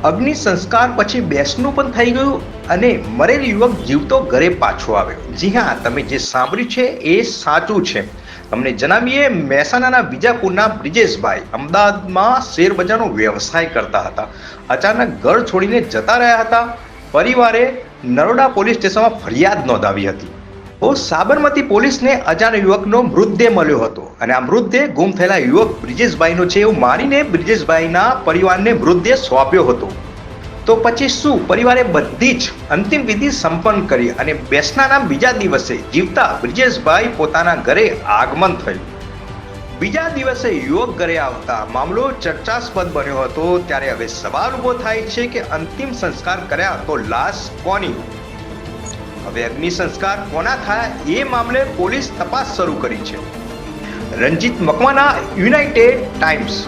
અગ્નિ સંસ્કાર પછી બેસનું પણ થઈ ગયું અને મરેલ યુવક જીવતો ઘરે પાછો આવ્યો. જી હા, તમે જે સાંભળ્યું છે એ સાચું છે. તમને જણાવીએ, મહેસાણાના વિજાપુરના બ્રિજેશભાઈ અમદાવાદમાં શેરબજારનો વ્યવસાય કરતા હતા. અચાનક ઘર છોડીને જતા રહ્યા હતા. પરિવારે નરોડા પોલીસ સ્ટેશનમાં ફરિયાદ નોંધાવી હતી. તો સાબરમતી પોલીસને અજાણ્યા યુવકનો મૃતદેહ મળ્યો હતો અને આ મૃતદેહ ગુમ થયેલા યુવક બ્રિજેશભાઈનો છે એવું માનીને બ્રિજેશભાઈના પરિવારને મૃતદેહ સોંપ્યો હતો. તો પછી શું પરિવારે બધી જ અંતિમ વિધિ સંપન્ન કરી અને બેસનાના બીજા દિવસે જીવતા બ્રિજેશભાઈ પોતાના ઘરે આગમન થયું. બીજા દિવસે યુવક ઘરે આવતા મામલો ચર્ચાસ્પદ બન્યો હતો. ત્યારે હવે સવાલ ઉભો થાય છે કે અંતિમ સંસ્કાર કર્યા તો લાશ કોની? હવે અગ્નિ સંસ્કાર કોના થયા એ મામલે પોલીસ તપાસ શરૂ કરી છે. Ranjit Makwana, United times.